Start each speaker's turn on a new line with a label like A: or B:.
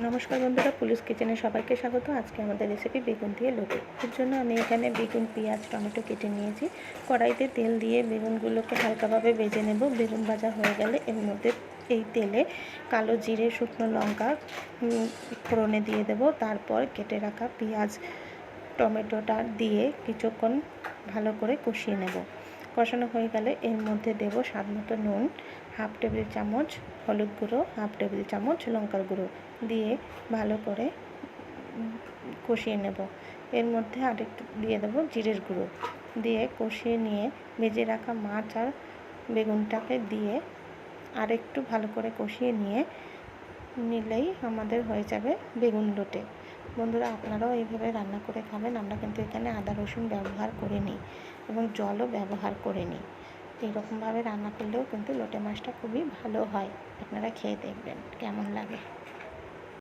A: নমস্কার বন্ধুরা, পুলিশ কিচেনে সবাইকে স্বাগত। আজকে আমাদের রেসিপি বেগুন দিয়ে লুচি। এর জন্য আমি এখানে বেগুন, পেঁয়াজ, টমেটো কেটে নিয়েছি। কড়াইতে তেল দিয়ে বেগুনগুলোকে হালকাভাবে ভেজে নেব। বেগুন ভাজা হয়ে গেলে এর মধ্যে এই তেলে কালো জিরে, শুকনো লঙ্কা ফোড়নে দিয়ে দেব। তারপর কেটে রাখা পেঁয়াজ, টমেটোটা দিয়ে কিছুক্ষণ ভালো করে কষিয়ে নেব। কষানো হয়ে গেলে এর মধ্যে দেব স্বাদ মতো নুন, হাফ টেবিল চামচ হলুদ গুঁড়ো, হাফ টেবিল চামচ লঙ্কার গুঁড়ো দিয়ে ভালো করে কষিয়ে নেব। এর মধ্যে আরেকটু দিয়ে দেবো জিরের গুঁড়ো, দিয়ে কষিয়ে নিয়ে ভেজে রাখা মাছ আর বেগুনটাকে দিয়ে আরেকটু ভালো করে কষিয়ে নিলেই আমাদের হয়ে যাবে বেগুন লোটে। বন্ধুরা, আপনারাও এইভাবে রান্না করে খাবেন। আমরা কিন্তু এখানে আদা রসুন ব্যবহার করিনি এবং জলও ব্যবহার করিনি। এইরকমভাবে রান্না করলেও কিন্তু লোটে মাছটা খুবই ভালো হয়। আপনারা খেয়ে দেখবেন কেমন লাগে।